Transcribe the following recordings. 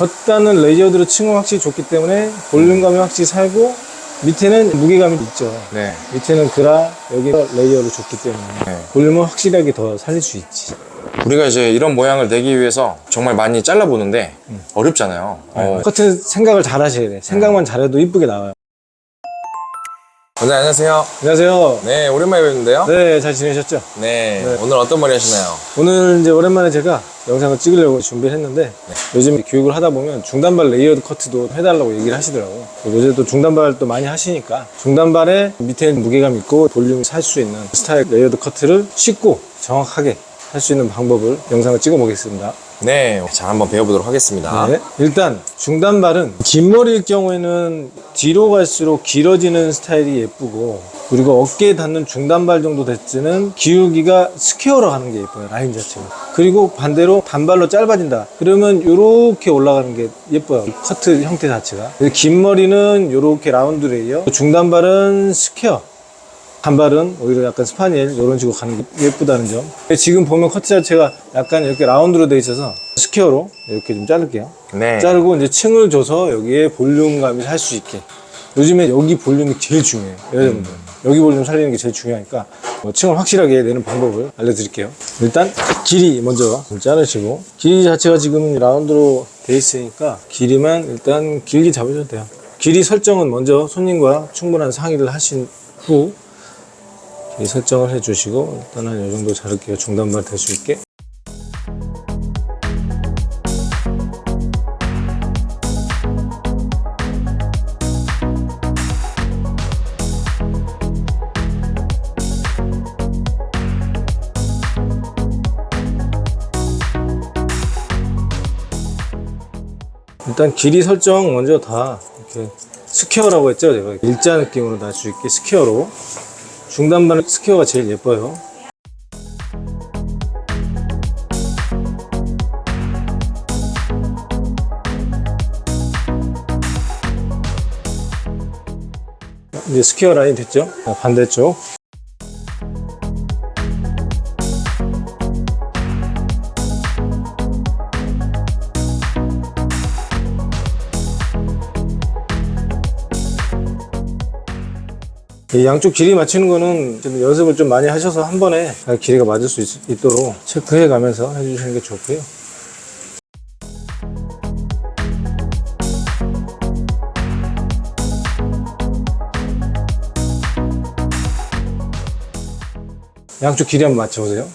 겉단은 레이어드로 층은 확실히 좋기 때문에 볼륨감이 확실히 살고, 밑에는 무게감이 있죠. 네. 밑에는 그라, 여기가 레이어로 좋기 때문에 네. 볼륨을 확실하게 더 살릴 수 있지. 우리가 이제 이런 모양을 내기 위해서 정말 많이 잘라보는데 어렵잖아요. 똑같은 생각을 잘 하셔야 돼. 생각만 잘해도 이쁘게 나와요. 원장님 안녕하세요. 안녕하세요. 네, 오랜만에 뵙는데요. 네, 잘 지내셨죠? 네, 네. 오늘 어떤 머리 하시나요? 오늘 이제 오랜만에 제가 영상을 찍으려고 준비를 했는데, 요즘 교육을 하다 보면 중단발 레이어드 커트도 해달라고 얘기를 하시더라고요. 요새 또 중단발도 많이 하시니까 중단발에 밑에 무게감 있고 볼륨이 살 수 있는 스타일 레이어드 커트를 쉽고 정확하게 할 수 있는 방법을 영상을 찍어 보겠습니다. 네, 자 한번 배워보도록 하겠습니다. 네. 일단 중단발은 긴 머리일 경우에는 뒤로 갈수록 길어지는 스타일이 예쁘고, 그리고 어깨에 닿는 중단발 정도 됐지는 기울기가 스퀘어로 가는 게 예뻐요. 라인 자체가. 그리고 반대로 단발로 짧아진다 그러면 이렇게 올라가는 게 예뻐요. 커트 형태 자체가. 긴 머리는 이렇게 라운드 레이어, 중단발은 스퀘어, 단발은 오히려 약간 스파니엘 이런 식으로 가는 게 예쁘다는 점. 지금 보면 커트 자체가 약간 이렇게 라운드로 돼 있어서 스퀘어로 이렇게 좀 자를게요. 네. 자르고 이제 층을 줘서 여기에 볼륨감이 살 수 있게. 요즘에 여기 볼륨이 제일 중요해요. 여자분들 여기 볼륨 살리는 게 제일 중요하니까 층을 확실하게 내는 방법을 알려드릴게요. 일단 길이 먼저 좀 자르시고, 길이 자체가 지금 라운드로 돼 있으니까 길이만 일단 길게 잡으셔도 돼요. 길이 설정은 먼저 손님과 충분한 상의를 하신 후 이 설정을 해주시고, 일단은 이 정도 자를게요. 중단발 될 수 있게. 일단 길이 설정 먼저 다 이렇게 스퀘어라고 했죠. 제가 일자 느낌으로 날 수 있게 스퀘어로. 중단발은 스퀘어가 제일 예뻐요. 이제 스퀘어 라인 됐죠? 반대쪽. 이 양쪽 길이 맞추는 거는 좀 연습을 좀 많이 하셔서 한 번에 길이가 맞을 수 있도록 체크해 가면서 해주시는 게 좋고요. 양쪽 길이 한번 맞춰보세요.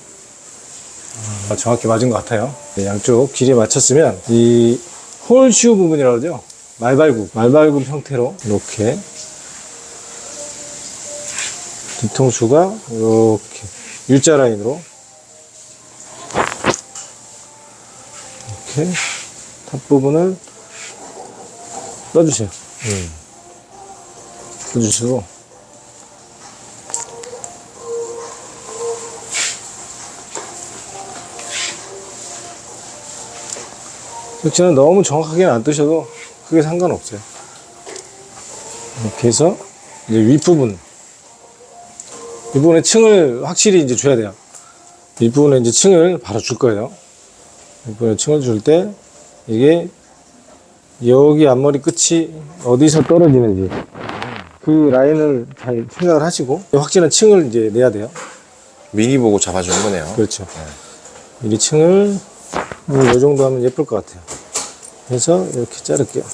정확히 맞은 것 같아요. 양쪽 길이 맞췄으면 이 홀슈 부분이라고 하죠. 말발굽 형태로 이렇게 뒤통수가 이렇게 U자 라인으로 이렇게 탑 부분을 떠주세요. 떠주시고, 색채는 너무 정확하게는 안 뜨셔도 크게 상관없어요. 이렇게 해서 이제 윗부분, 이 부분에 층을 확실히 이제 줘야 돼요. 이 부분에 이제 층을 바로 줄 거예요. 이 부분에 층을 줄 때 이게 여기 앞머리 끝이 어디서 떨어지는지 그 라인을 잘 생각을 하시고 확실한 층을 이제 내야 돼요. 미리 보고 잡아주는 거네요. 그렇죠. 이 층을 이 정도 하면 예쁠 것 같아요. 그래서 이렇게 자를게요.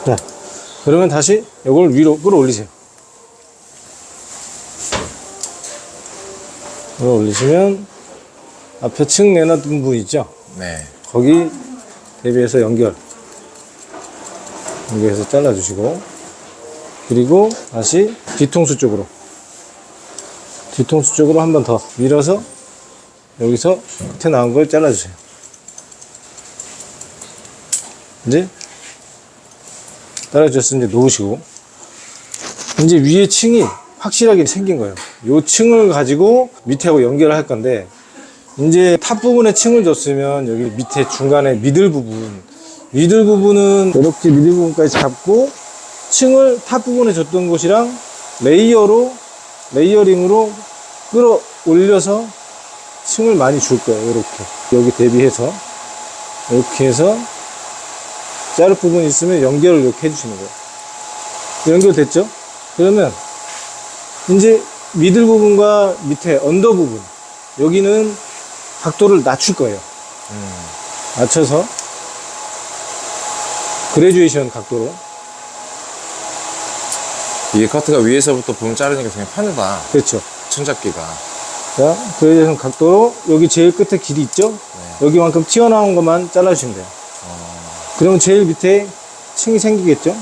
자, 그러면 다시 이걸 위로 끌어올리세요. 끌어올리시면 앞에 층 내놨던 부분 있죠? 네. 거기 대비해서 연결해서 잘라주시고, 그리고 다시 뒤통수 쪽으로 한 번 더 밀어서 여기서 끝에 나온 걸 잘라주세요. 이제 잘라주셨으면 이제 놓으시고, 이제 위에 층이 확실하게 생긴 거예요. 이 층을 가지고 밑에하고 연결을 할 건데, 이제 탑 부분에 층을 줬으면 여기 밑에 중간에 미들 부분은 이렇게 미들 부분까지 잡고, 층을 탑 부분에 줬던 곳이랑 레이어링으로 끌어 올려서 층을 많이 줄 거예요. 이렇게 여기 대비해서 이렇게 해서 자를 부분이 있으면 연결을 이렇게 해주시는 거예요. 연결됐죠? 그러면 이제 미들 부분과 밑에 언더 부분 여기는 각도를 낮출 거예요. 낮춰서 그레듀에이션 각도로. 이게 커트가 위에서부터 부분 자르니까 굉장히 편하다. 그렇죠. 층 잡기가. 자, 그레듀에이션 각도로 여기 제일 끝에 길이 있죠? 여기만큼 튀어나온 것만 잘라주시면 돼요. 그러면 제일 밑에 층이 생기겠죠?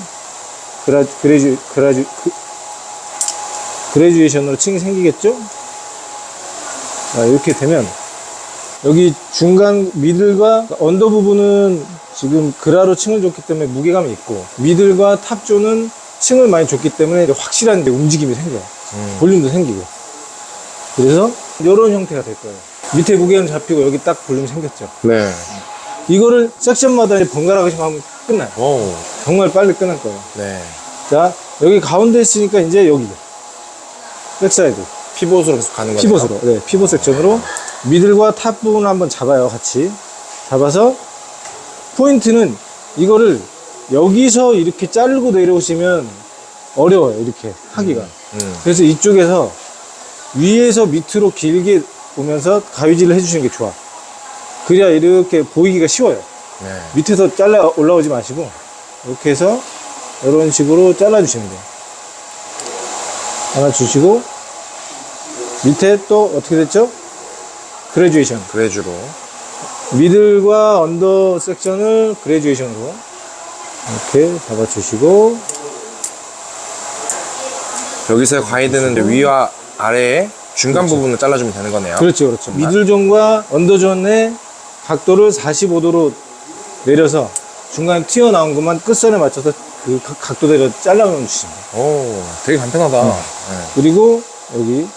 그레듀에이션으로 층이 생기겠죠? 자, 이렇게 되면 여기 중간 미들과 언더 부분은 지금 그라로 층을 줬기 때문에 무게감이 있고, 미들과 탑존은 층을 많이 줬기 때문에 확실한 이제 움직임이 생겨요. 볼륨도 생기고. 그래서 이런 형태가 될 거예요. 밑에 무게는 잡히고 여기 딱 볼륨이 생겼죠. 네. 이거를 섹션마다 번갈아 가지고 하면 끝나요. 오. 정말 빨리 끝날 거예요. 네. 자, 여기 가운데 있으니까 이제 여기 백사이드 피봇으로 계속 가는 거네요. 피봇으로, 네, 피봇 섹션으로 미들과 탑 부분을 한번 잡아요. 같이 잡아서 포인트는 이거를 여기서 이렇게 자르고 내려오시면 어려워요. 이렇게 하기가. 그래서 이쪽에서 위에서 밑으로 길게 오면서 가위질을 해주시는 게 좋아. 그래야 이렇게 보이기가 쉬워요. 네. 밑에서 잘라 올라오지 마시고 이렇게 해서 이런 식으로 잘라주시면 돼요. 하나 주시고 밑에 또 어떻게 됐죠? 그레듀에이션. 그레주로. 미들과 언더 섹션을 그레듀에이션으로 이렇게 잡아주시고, 여기서 가이드는 이제 위와 아래에 중간 부분을 잘라주면 되는 거네요. 그렇죠, 그렇죠. 미들존과 언더존의 각도를 45도로 내려서 중간에 튀어나온 것만 끝선에 맞춰서 그 각도대로 잘라놓으면 주시면 돼요. 오, 되게 간편하다. 네. 그리고 여기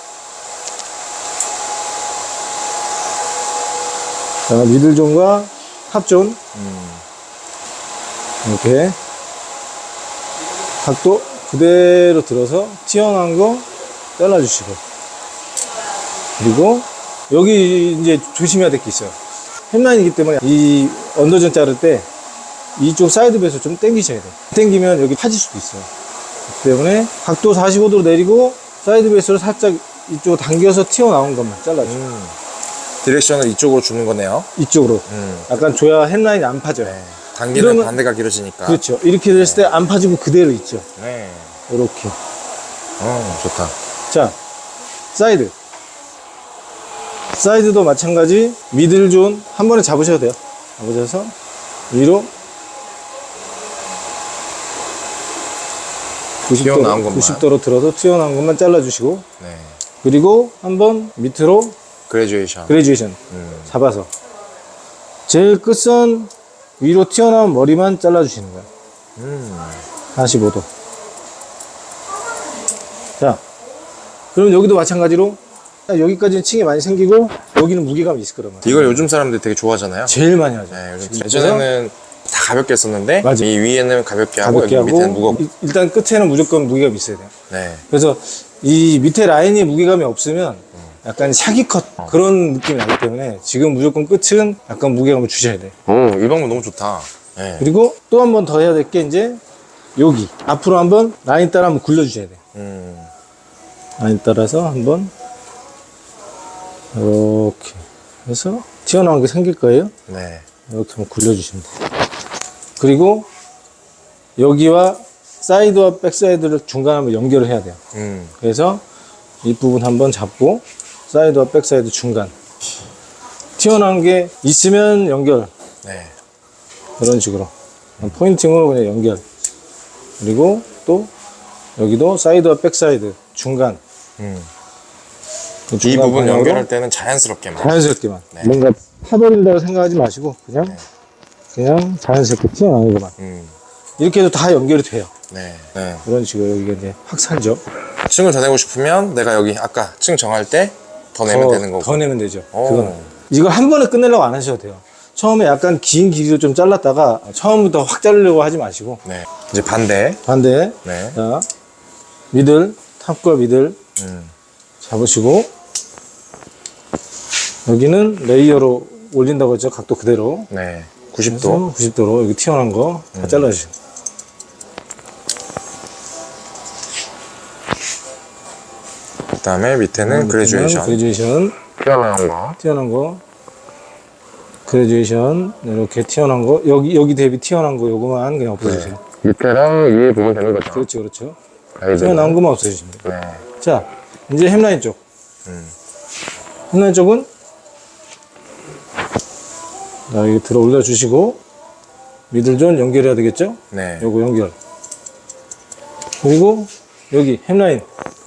자, 미들존과 탑존 이렇게 각도 그대로 들어서 튀어나온 거 잘라주시고, 그리고 여기 이제 조심해야 될 게 있어요. 햄라인이기 때문에 이 언더존 자를 때 이쪽 사이드 베이스 좀 당기셔야 돼요. 당기면 여기 파질 수도 있어요. 그렇기 때문에 각도 45도로 내리고 사이드 베이스를 살짝 이쪽으로 당겨서 튀어나온 것만 잘라주세요. 디렉션을 이쪽으로 주는 거네요. 이쪽으로 약간 줘야 햄라인이 안 파져요. 네. 당기는 이러면- 반대가 길어지니까. 그렇죠. 이렇게 됐을 때 안 파지고 그대로 있죠. 네. 이렇게. 좋다. 자, 사이드. 사이드도 마찬가지. 미들존 한 번에 잡으셔도 돼요. 잡으셔서 위로 튀어나온 것만. 90도로 들어서 튀어나온 것만 잘라주시고, 네. 그리고 한번 밑으로 그레듀에이션. 그레듀에이션 잡아서 제일 끝선 위로 튀어나온 머리만 잘라주시는 거예요. 45도. 자, 그럼 여기도 마찬가지로 여기까지는 층이 많이 생기고 여기는 무게감이 있을 거란 말이에요. 이걸 요즘 사람들이 되게 좋아하잖아요. 제일 많이 하죠. 네, 요즘 지금 예전에는 다 가볍게 했었는데 맞아. 이 위에는 가볍게 하고 가볍게 여기 밑에는 하고 무겁고. 일단 끝에는 무조건 무게감이 있어야 돼요. 네. 그래서 이 밑에 라인이 무게감이 없으면 약간 샤기컷 그런 느낌이 나기 때문에 지금 무조건 끝은 약간 무게감을 주셔야 돼요. 이 방법 너무 좋다. 네. 그리고 또 한 번 더 해야 될 게 이제 여기 앞으로 한번 라인 따라 한번 굴려주셔야 돼요. 라인 따라서 한번 이렇게 해서 튀어나온 게 생길 거예요. 네. 이렇게 한번 굴려주시면 돼요. 그리고 여기와 사이드와 백사이드를 중간에 한번 연결을 해야 돼요. 그래서 이 부분 한번 잡고 사이드와 백사이드 중간 튀어나온 게 있으면 연결, 네. 이런 식으로 포인팅으로 그냥 연결. 그리고 또 여기도 사이드와 백사이드 중간, 그 이 중간 부분 방향으로 연결할 때는 자연스럽게만. 자연스럽게만 네. 뭔가 파버린다고 생각하지 마시고 그냥 자연스럽게 튀어나오는 것만 이렇게 해도 다 연결이 돼요. 네. 네. 이런 식으로 여기가 이제 확 살죠. 층을 더 내고 싶으면 내가 여기 아까 층 정할 때 더 내면 되는 거고. 더 내면 되죠. 오. 그거는 이걸 한 번에 끝내려고 안 하셔도 돼요. 처음에 약간 긴 길이로 좀 잘랐다가 처음부터 확 자르려고 하지 마시고 네. 이제 반대. 반대. 네. 자, 미들 탑과 미들 잡으시고 여기는 레이어로 올린다고 했죠. 각도 그대로. 네. 90도. 90도로 여기 튀어나온 거 다 잘라주시고. 그다음에 밑에는 그레듀에이션. 그레듀에이션. 튀어나온 거. 그레듀에이션. 이렇게 튀어나온 거. 여기 대비 튀어나온 거 요거만 그냥 없애주세요. 밑에랑 위에 보면 되는 거죠. 그렇죠, 그렇죠. 튀어나온 것만 없애주시면 돼요. 네. 자, 이제 햄라인 쪽. 햄라인 쪽은 자, 여기 들어 올려주시고 미들존 연결해야 되겠죠? 네. 요거 연결. 그리고 여기 햄라인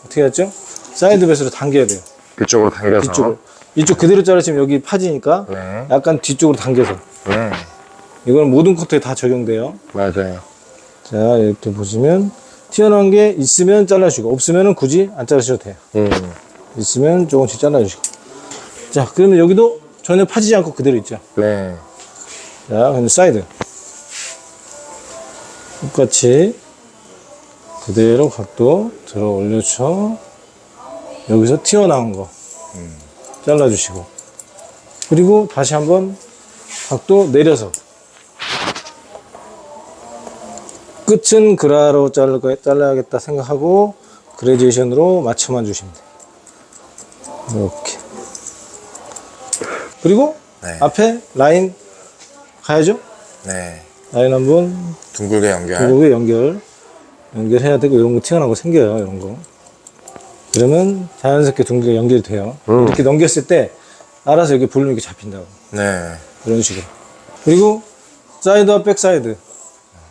어떻게 했죠? 사이드 베이스로 당겨야 돼요. 뒤쪽으로 당겨서. 뒤쪽으로. 이쪽 그대로 자르시면 여기 파지니까 네. 약간 뒤쪽으로 당겨서. 네. 이거는 모든 커트에 다 적용돼요. 맞아요. 자, 이렇게 보시면 튀어나온 게 있으면 잘라주시고 없으면 굳이 안 자르셔도 돼요. 있으면 조금씩 잘라주시고. 자, 그러면 여기도 전혀 파지지 않고 그대로 있죠. 네. 자, 근데 사이드 똑같이 그대로 각도 들어 올려줘. 여기서 튀어나온 거 잘라주시고, 그리고 다시 한번 각도 내려서 끝은 그라로 잘라야겠다 생각하고 그레듀에이션으로 맞춰만 주시면 돼요. 이렇게. 그리고 네. 앞에 라인 가야죠? 네. 라인 한번 둥글게 연결. 그거에 연결해야 되고, 이런 거 튀어나온 거 생겨요, 이런 거. 그러면 자연스럽게 둥글게 연결이 돼요. 이렇게 넘겼을 때 알아서 여기 볼륨이 이렇게 잡힌다고. 네. 이런 식으로. 그리고 사이드와 백사이드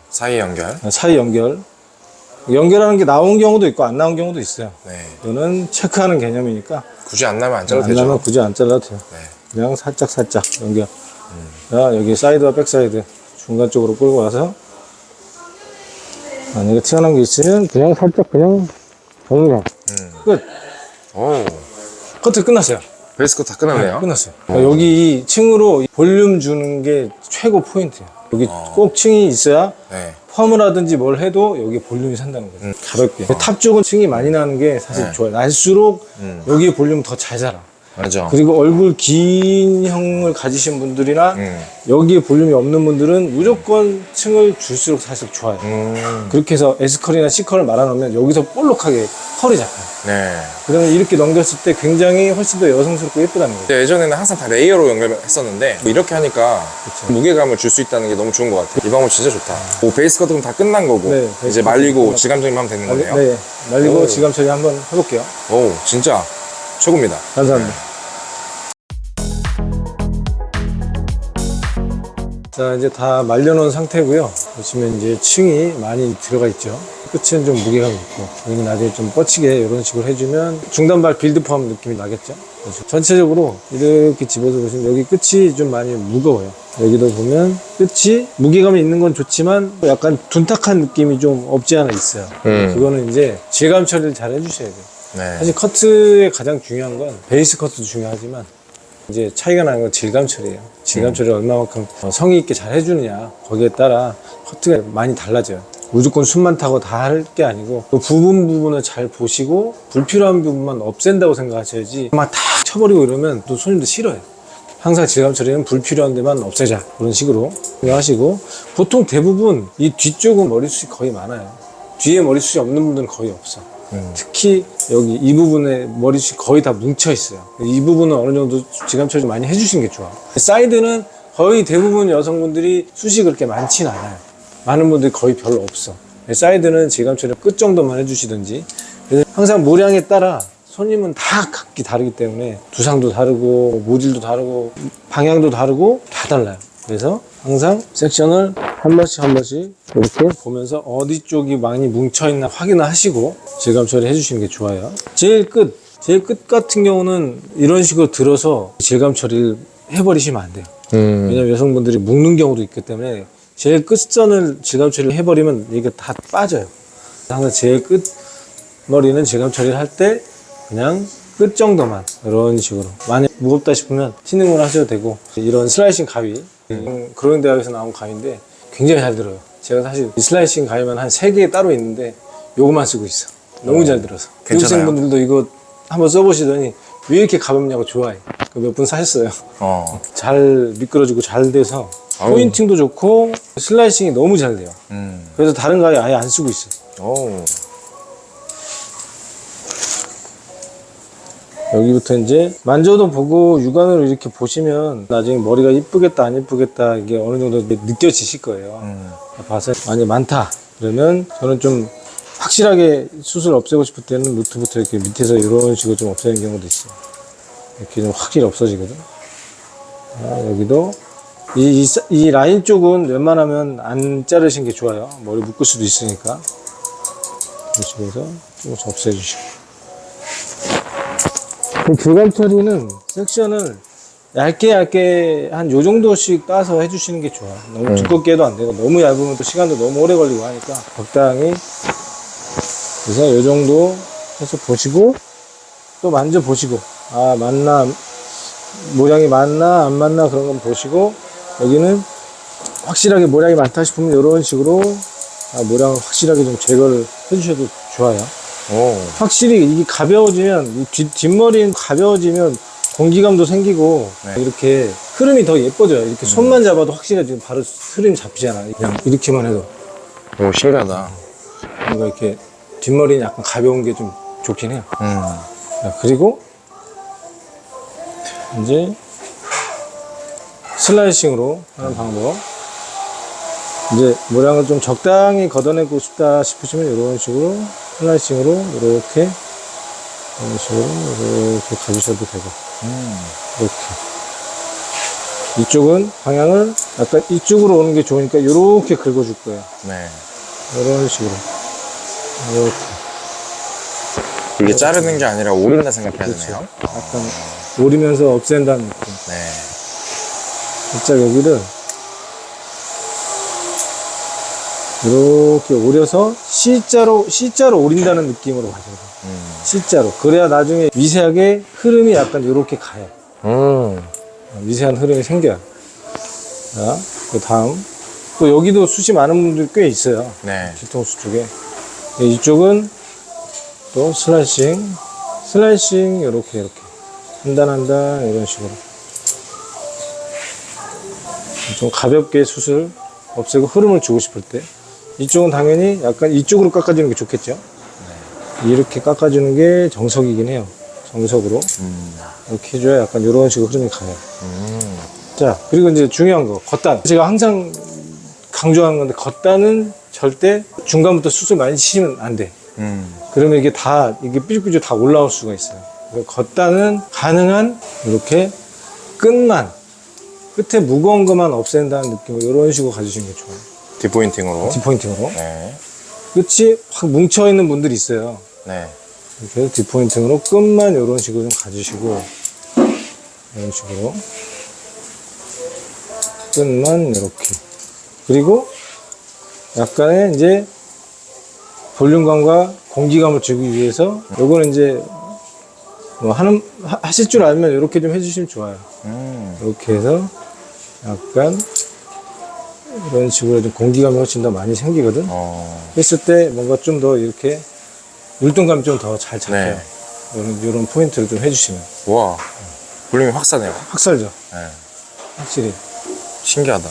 사이 연결. 사이 연결하는 게 나온 경우도 있고 안 나온 경우도 있어요. 네. 이거는 체크하는 개념이니까 굳이 안 나면 안 잘라도 안 되죠. 나면 굳이 안 잘라도 돼요. 네. 그냥 살짝 연결. 자, 여기 사이드와 백사이드 중간 쪽으로 끌고 와서, 만약에 튀어나온 게 있으면 그냥 살짝 정리해. 끝. 오. 커트 끝났어요. 베이스 컷 다 끝났네요. 끝났어요. 여기 이 층으로 볼륨 주는 게 최고 포인트예요. 여기 꼭 층이 있어야 네. 펌을 하든지 뭘 해도 여기 볼륨이 산다는 거예요. 가볍게. 탑 쪽은 층이 많이 나는 게 사실 좋아요. 날수록 여기에 볼륨 더 잘 살아. 맞아. 그리고 얼굴 긴 형을 가지신 분들이나 여기에 볼륨이 없는 분들은 무조건 층을 줄수록 사실 좋아요. 그렇게 해서 S컬이나 C컬을 말아놓으면 여기서 볼록하게 컬이 잡혀요. 네. 그러면 이렇게 넘겼을 때 굉장히 훨씬 더 여성스럽고 예쁘다는 거예요. 근데 예전에는 항상 다 레이어로 연결했었는데 이렇게 하니까 무게감을 줄 수 있다는 게 너무 좋은 것 같아요. 이 방법 진짜 좋다. 오, 베이스 컷은 다 끝난 거고 네, 베이스 이제 컷은 말리고 끝났고. 질감 정리하면 되는 거네요. 네, 말리고 오. 지감 처리 한번 해볼게요. 오, 진짜 최고입니다. 감사합니다. 자, 이제 다 말려놓은 상태고요. 보시면 이제 층이 많이 들어가 있죠. 끝은 좀 무게감이 있고, 여기는 나중에 좀 뻗치게 이런 식으로 해주면 중단발 빌드펌 느낌이 나겠죠. 그래서 전체적으로 이렇게 집어서 보시면 여기 끝이 좀 많이 무거워요. 여기도 보면 끝이 무게감이 있는 건 좋지만 약간 둔탁한 느낌이 좀 없지 않아 있어요. 그거는 이제 질감 처리를 잘 해주셔야 돼요. 네. 사실 커트의 가장 중요한 건 베이스 커트도 중요하지만 이제 차이가 나는 건 질감 처리예요. 질감 처리를 얼마만큼 성의 있게 잘 해주느냐, 거기에 따라 커트가 많이 달라져요. 무조건 숨만 타고 다 할 게 아니고 그 부분을 잘 보시고 불필요한 부분만 없앤다고 생각하셔야지 막 다 쳐버리고 이러면 또 손님도 싫어요. 항상 질감 처리는 불필요한 데만 없애자, 그런 식으로 생각하시고, 보통 대부분 이 뒤쪽은 머리숱이 거의 많아요. 뒤에 머리숱이 없는 분들은 거의 없어. 특히 여기 이 부분에 머리숱이 거의 다 뭉쳐 있어요. 이 부분은 어느 정도 질감 처리 많이 해주시는 게 좋아. 사이드는 거의 대부분 여성분들이 숱이 그렇게 많지는 않아요. 많은 분들이 거의 별로 없어. 사이드는 질감 처리 끝 정도만 해주시든지. 그래서 항상 모량에 따라 손님은 다 각기 다르기 때문에 두상도 다르고 모질도 다르고 방향도 다르고 다 달라요. 그래서 항상 섹션을 한 번씩 이렇게 보면서 어디 쪽이 많이 뭉쳐있나 확인을 하시고 질감 처리 해주시는 게 좋아요. 제일 끝 같은 경우는 이런 식으로 들어서 질감 처리를 해버리시면 안 돼요. 왜냐면 여성분들이 묶는 경우도 있기 때문에 제일 끝선을 질감 처리를 해버리면 이게 다 빠져요. 항상 제일 끝 머리는 질감 처리를 할 때 그냥 끝 정도만 이런 식으로, 만약 무겁다 싶으면 튀는 걸 하셔도 되고, 이런 슬라이싱 가위, 그런 대학에서 나온 가위인데 굉장히 잘 들어요. 제가 사실 이 슬라이싱 가위만 한 3개 따로 있는데 요거만 쓰고 있어. 너무 잘 들어서. 괜찮아요? 교육생분들도 이거 한번 써보시더니 왜 이렇게 가볍냐고 좋아해. 몇 분 사셨어요. 어. 잘 미끄러지고 잘 돼서 아유. 포인팅도 좋고 슬라이싱이 너무 잘 돼요. 그래서 다른 가위 아예 안 쓰고 있어요. 오. 여기부터 이제 만져도 보고 육안으로 이렇게 보시면 나중에 머리가 이쁘겠다 안 이쁘겠다 이게 어느 정도 느껴지실 거예요. 봐서 많이 많다 그러면 저는 좀 확실하게 수술 없애고 싶을 때는 루트부터 이렇게 밑에서 이런 식으로 좀 없애는 경우도 있어요. 이렇게 좀 확실히 없어지거든. 여기도 이 라인 쪽은 웬만하면 안 자르신 게 좋아요. 머리 묶을 수도 있으니까. 이런 식으로 해서 조금씩 없애주시고. 질감 처리는 섹션을 얇게 한 요 정도씩 따서 해주시는 게 좋아요. 너무 두껍게 해도 안 되고 너무 얇으면 또 시간도 너무 오래 걸리고 하니까 적당히. 그래서 요 정도 해서 보시고 또 만져보시고 아 맞나 모양이 맞나 안 맞나 그런 건 보시고 여기는 확실하게 모양이 많다 싶으면 이런 식으로 모양을 확실하게 좀 제거를 해주셔도 좋아요. 오. 확실히 이게 가벼워지면 뒷머리는 가벼워지면 공기감도 생기고 네. 이렇게 흐름이 더 예뻐져요. 이렇게 손만 잡아도 확실히 지금 바로 흐름이 잡히잖아. 그냥 이렇게만 해도 오, 신기하다. 뭔가 이렇게 뒷머리는 약간 가벼운 게 좀 좋긴 해요. 자, 그리고 이제 슬라이싱으로 하는 방법. 이제 모양을 좀 적당히 걷어내고 싶다 싶으시면 이런 식으로 슬라이싱으로 이렇게 이런 식으로 이렇게 가주셔도 되고 이렇게 이쪽은 방향을 약간 이쪽으로 오는 게 좋으니까 이렇게 긁어줄 거예요. 네. 이런 식으로 이렇게 이게 자르는 게 아니라 오른다 생각해야 그렇죠. 되네요. 약간 오리면서 없앤다는 느낌. 네. 살짝 여기를 이렇게 오려서 C자로 오린다는 느낌으로 가셔야 돼요. C자로. 그래야 나중에 미세하게 흐름이 약간 이렇게 가요. 미세한 흐름이 생겨요. 자, 그 다음. 또 여기도 숱이 많은 분들 꽤 있어요. 네. 뒤통수 쪽에. 이쪽은 또 슬라이싱, 이렇게. 한 단 이런 식으로. 좀 가볍게 숱을 없애고 흐름을 주고 싶을 때. 이쪽은 당연히 약간 이쪽으로 깎아주는 게 좋겠죠. 네. 이렇게 깎아주는 게 정석이긴 해요. 정석으로. 이렇게 해줘야 약간 이런 식으로 흐름이 가요. 자, 그리고 이제 중요한 거, 겉단. 제가 항상 강조하는 건데, 겉단은 절대 중간부터 숱을 많이 치시면 안 돼. 그러면 이게 삐죽삐죽 다 올라올 수가 있어요. 겉단은 가능한 이렇게 끝에 무거운 것만 없앤다는 느낌으로 이런 식으로 가주시는 게 좋아요. 뒷포인팅으로. 뒷포인팅으로. 네. 끝이 확 뭉쳐있는 분들이 있어요. 네. 이렇게 뒷포인팅으로 끝만 이런 식으로 좀 가주시고, 이런 식으로. 끝만 이렇게. 그리고 약간의 이제 볼륨감과 공기감을 주기 위해서, 요거는 이제 뭐 하실 줄 알면 이렇게 좀 해주시면 좋아요. 이렇게 해서 약간 이런 식으로 좀 공기감이 훨씬 더 많이 생기거든. 했을 때 뭔가 좀 더 이렇게 율동감이 좀 더 잘 잡혀요. 네. 이런 포인트를 좀 해주시면. 와. 볼륨이 확 사네요. 확 살죠. 네. 확실히. 신기하다.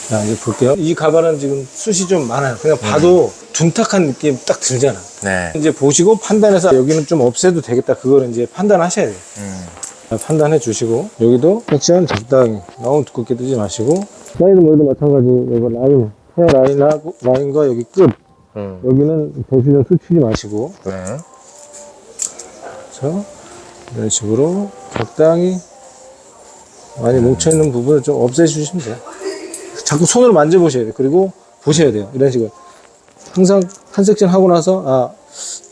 자, 이제 볼게요. 이 가발은 지금 숱이 좀 많아요. 그냥 봐도 둔탁한 느낌 딱 들잖아. 네. 이제 보시고 판단해서 여기는 좀 없애도 되겠다. 그거를 이제 판단하셔야 돼요. 자, 판단해 주시고, 여기도 섹션 적당히 너무 두껍게 뜨지 마시고, 사이드 머리도 마찬가지. 여기 라인과 여기 끝. 여기는 보시면 수치지 마시고, 네. 그래서 이런 식으로 적당히 많이 뭉쳐있는 부분을 좀 없애주시면 돼요. 자꾸 손으로 만져보셔야 돼요. 그리고 보셔야 돼요. 이런 식으로. 항상 한 섹션 하고 나서,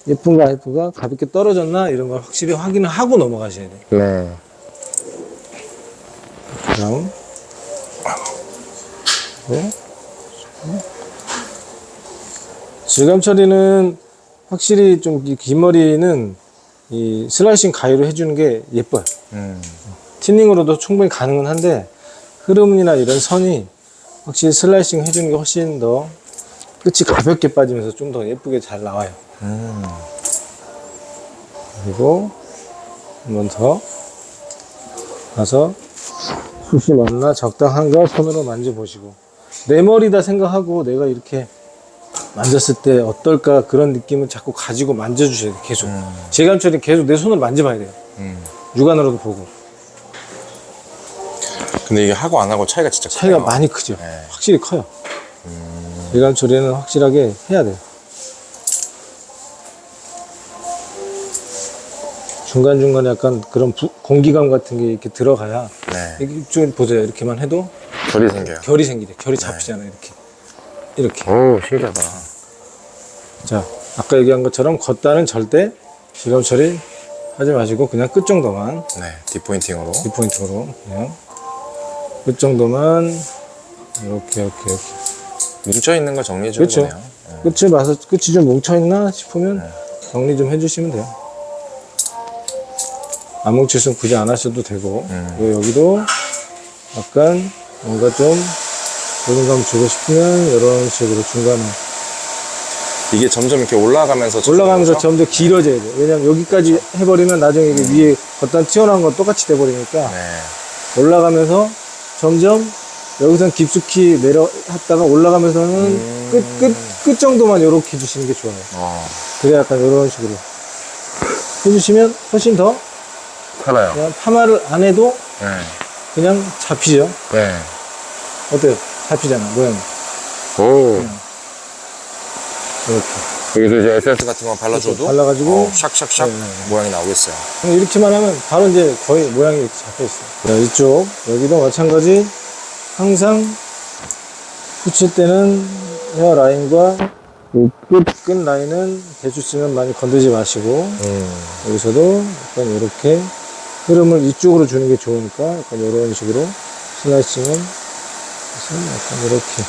예쁜가 안 예쁜가, 가볍게 떨어졌나, 이런 걸 확실히 확인을 하고 넘어가셔야 돼요. 네. 그 다음. 질감 처리는 확실히 좀 긴 머리는 이 슬라이싱 가위로 해주는 게 예뻐요. 티닝으로도 충분히 가능은 한데 흐름이나 이런 선이 확실히 슬라이싱 해주는 게 훨씬 더 끝이 가볍게 빠지면서 좀 더 예쁘게 잘 나와요. 그리고 한 번 더 가서 숱이 맞나 적당한가 손으로 만져보시고, 내 머리다 생각하고 내가 이렇게 만졌을 때 어떨까 그런 느낌을 자꾸 가지고 만져주셔야 돼요. 계속 질감처리 계속 내 손을 만져봐야 돼요. 육안으로도 보고. 근데 이게 하고 안 하고 차이가 진짜 차이가 커요. 많이 크죠. 네. 확실히 커요. 질감 처리는 확실하게 해야 돼요. 중간중간에 약간 그런 공기감 같은 게 이렇게 들어가야, 네. 이쪽 보세요. 이렇게만 해도 결이 생겨요. 결이 생기죠. 결이 잡히잖아요. 이렇게. 오, 신기하다. 자, 아까 얘기한 것처럼 겉단은 절대 질감 처리 하지 마시고 그냥 끝 정도만, 네, 딥포인팅으로. 뒷포인트로 그냥 끝 정도만 이렇게 뭉쳐 있는 거 정리해 주는 그렇죠. 거네요. 끝을 봐서 끝이 좀 뭉쳐있나 싶으면 정리 좀 해주시면 돼요. 안 뭉쳤으면 굳이 안 하셔도 되고, 그리고 여기도 약간 뭔가 좀 볼륨감 주고 싶으면 이런 식으로 중간에 이게 점점 이렇게 올라가면서 올라가면서 거죠? 점 더 길어져야 돼요. 왜냐면 여기까지 해버리면 나중에 이게 위에 겉단 튀어나온 건 똑같이 돼버리니까 네. 올라가면서 점점 여기선 깊숙이 내려갔다가 올라가면서는 끝 정도만 이렇게 해주시는 게 좋아요. 그래야 약간 이런 식으로 해주시면 훨씬 더 살아요. 그냥 파마를 안 해도 네. 그냥 잡히죠. 네. 어때요? 잡히잖아, 모양이. 오. 이렇게. 여기도 이제 에센스 같은 거 발라줘도 발라가지고 샥샥샥 네. 모양이 나오겠어요. 이렇게만 하면 바로 이제 거의 모양이 이렇게 잡혀있어요. 자, 이쪽, 여기도 마찬가지. 항상 붙일 때는 헤어라인과 끝 라인은 배수 쓰면 많이 건들지 마시고, 여기서도 약간 이렇게 흐름을 이쪽으로 주는 게 좋으니까 약간 이런 식으로 슬라이싱을 해서 약간 이렇게.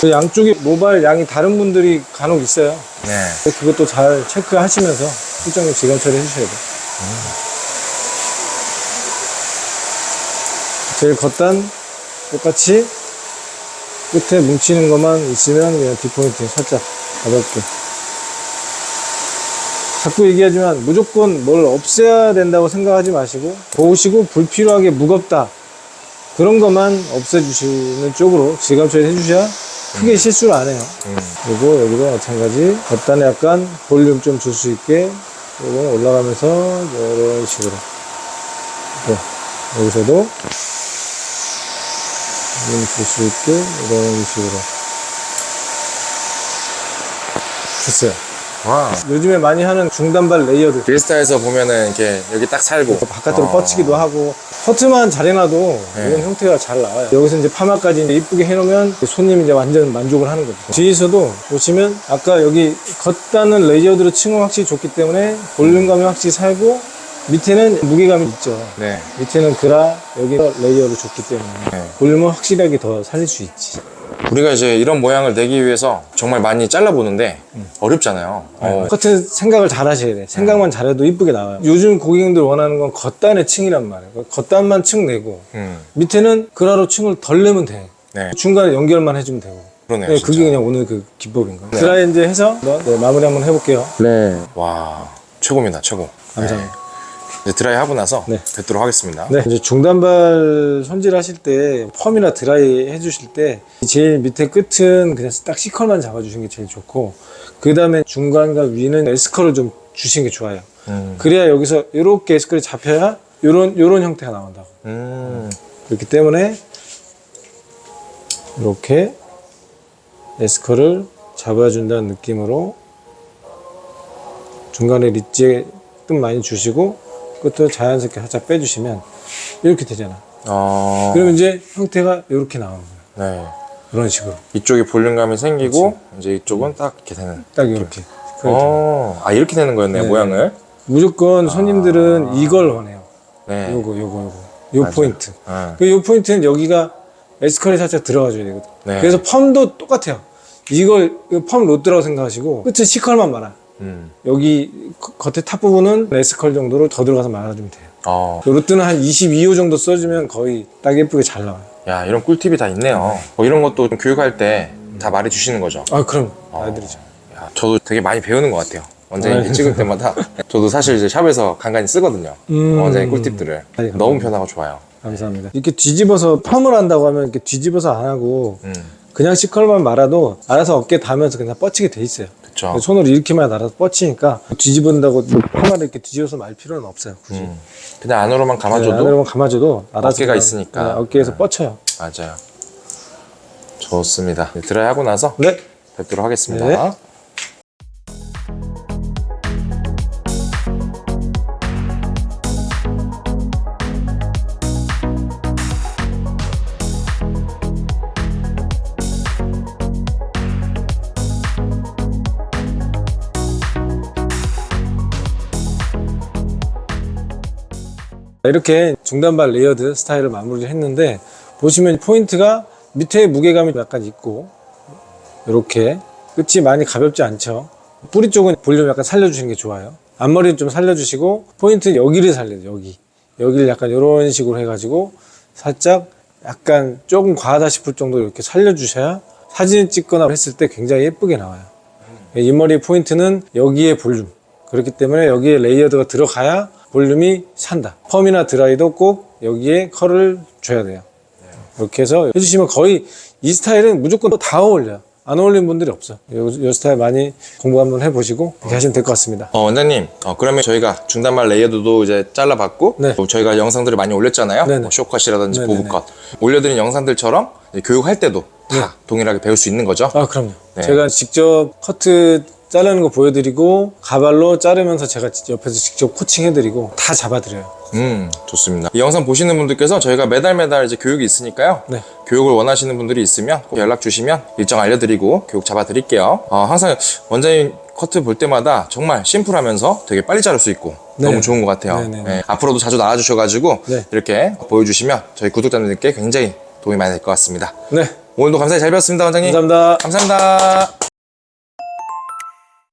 그 양쪽에 모발 양이 다른 분들이 간혹 있어요. 네. 그것도 잘 체크하시면서 일정의 질감 처리 해주셔야 돼요. 제일 겉단 똑같이 끝에 뭉치는 것만 있으면 그냥 뒷포인트 살짝 가볍게. 자꾸 얘기하지만 무조건 뭘 없애야 된다고 생각하지 마시고, 보시고 불필요하게 무겁다 그런 것만 없애주시는 쪽으로 질감 처리 해주셔야 크게 실수를 안 해요. 그리고 여기도 마찬가지 겉단에 약간 볼륨 좀 줄 수 있게 요거 올라가면서 이런 식으로. 네. 여기서도 볼륨 줄 수 있게 이런 식으로. 됐어요. 와. 요즘에 많이 하는 중단발 레이어드, 빌스타에서 보면은 이렇게 여기 딱 살고 바깥으로 뻗치기도 하고, 커트만 잘 해놔도 이런 형태가 잘 나와요. 여기서 이제 파마까지 이제 이쁘게 해놓으면 손님이 이제 완전 만족을 하는 거죠. 뒤에서도 보시면 아까 여기 겉단은 레이어드로 층은 확실히 좋기 때문에 볼륨감이 확실히 살고, 밑에는 무게감이 있죠. 네. 밑에는 그라, 여기 레이어를 줬기 때문에 볼륨을 확실하게 더 살릴 수 있지. 우리가 이제 이런 모양을 내기 위해서 정말 많이 잘라보는데 어렵잖아요. 커튼 생각을 잘 하셔야 돼. 생각만 잘해도 이쁘게 나와요. 요즘 고객님들 원하는 건 겉단의 층이란 말이에요. 겉단만 층 내고 밑에는 그라로 층을 덜 내면 돼. 네. 중간에 연결만 해주면 되고. 그러네요. 네, 진짜. 그게 그냥 오늘 그 기법인 거예요. 그라 이제 해서 마무리 한번 해볼게요. 네. 와, 최고입니다. 최고. 감사합니다. 네. 이제 드라이 하고 나서 네. 뵙도록 하겠습니다. 네, 이제 중단발 손질하실 때 펌이나 드라이 해주실 때 제일 밑에 끝은 그냥 딱 C컬만 잡아주시는 게 제일 좋고, 그 다음에 중간과 위는 S컬을 좀 주시는 게 좋아요. 그래야 여기서 이렇게 S컬이 잡혀야 요런 형태가 나온다고. 그렇기 때문에 이렇게 S컬을 잡아준다는 느낌으로 중간에 릿지에 끝 많이 주시고 끝을 자연스럽게 살짝 빼주시면 이렇게 되잖아. 그러면 이제 형태가 이렇게 나오는 거야. 네. 그런 식으로. 이쪽이 볼륨감이 생기고 이제 이쪽은 딱 이렇게 되는. 딱 이렇게. 아, 이렇게 되는 거였네요. 네. 모양을. 무조건 손님들은 이걸 원해요. 네. 요거. 요 포인트. 네. 요 포인트는 여기가 에스컬이 살짝 들어가줘야 되거든. 네. 그래서 펌도 똑같아요. 이거 펌 로드라고 생각하시고 끝에 C컬만 말아. 여기 겉에 탑 부분은 에스컬 정도로 더 들어가서 말아주면 돼요. 로드는 한 22호 정도 써주면 거의 딱 예쁘게 잘 나와요. 야, 이런 꿀팁이 다 있네요. 뭐 이런 것도 좀 교육할 때 다 말해 주시는 거죠? 아, 그럼 알려드리죠. 야, 저도 되게 많이 배우는 것 같아요. 원장님 찍을 때마다 저도 사실 이제 샵에서 간간히 쓰거든요. 원장님 꿀팁들을. 아니, 너무 편하고 좋아요. 감사합니다. 이렇게 뒤집어서 펌을 한다고 하면 이렇게 뒤집어서 안 하고 그냥 C컬만 말아도 알아서 어깨 닿으면서 그냥 뻗치게 돼 있어요. 그쵸. 손으로 이렇게만 알아서 뻗치니까 뒤집은다고 펌을 이렇게 뒤집어서 말 필요는 없어요. 굳이. 그냥 안으로만 감아줘도 네, 안으로만 감아줘도 알아서 어깨가 그냥, 있으니까. 네, 어깨에서 뻗쳐요. 맞아요. 좋습니다. 네, 드라이 하고 나서 네. 뵙도록 하겠습니다. 네. 이렇게 중단발 레이어드 스타일을 마무리를 했는데 보시면 포인트가 밑에 무게감이 약간 있고 이렇게 끝이 많이 가볍지 않죠. 뿌리 쪽은 볼륨 약간 살려주시는 게 좋아요. 앞머리는 좀 살려주시고 포인트 여기를 살려요. 여기를 약간 이런 식으로 해가지고 살짝 약간 조금 과하다 싶을 정도로 이렇게 살려주셔야 사진을 찍거나 했을 때 굉장히 예쁘게 나와요. 이 머리의 포인트는 여기에 볼륨, 그렇기 때문에 여기에 레이어드가 들어가야 볼륨이 산다. 펌이나 드라이도 꼭 여기에 컬을 줘야 돼요. 이렇게 해서 해주시면 거의 이 스타일은 무조건 다 어울려요. 안 어울리는 분들이 없어. 이 스타일 많이 공부 한번 해보시고 이렇게 하시면 될 것 같습니다. 원장님, 그러면 저희가 중단발 레이어드도 이제 잘라봤고, 네. 저희가 영상들을 많이 올렸잖아요. 네네. 뭐 쇼컷이라든지 네네네. 보브컷. 올려드린 영상들처럼 이제 교육할 때도 다 동일하게 배울 수 있는 거죠? 아, 그럼요. 네. 제가 직접 커트 자르는 거 보여드리고 가발로 자르면서 제가 옆에서 직접 코칭해드리고 다 잡아드려요. 좋습니다. 이 영상 보시는 분들께서 저희가 매달 이제 교육이 있으니까요. 네. 교육을 원하시는 분들이 있으면 꼭 연락 주시면 일정 알려드리고 교육 잡아드릴게요. 항상 원장님 커트 볼 때마다 정말 심플하면서 되게 빨리 자를 수 있고 네. 너무 좋은 것 같아요. 네네네. 네, 앞으로도 자주 나와주셔가지고 네. 이렇게 보여주시면 저희 구독자님들께 굉장히 도움이 많이 될 것 같습니다. 네. 오늘도 감사히 잘 배웠습니다, 원장님. 감사합니다. 감사합니다.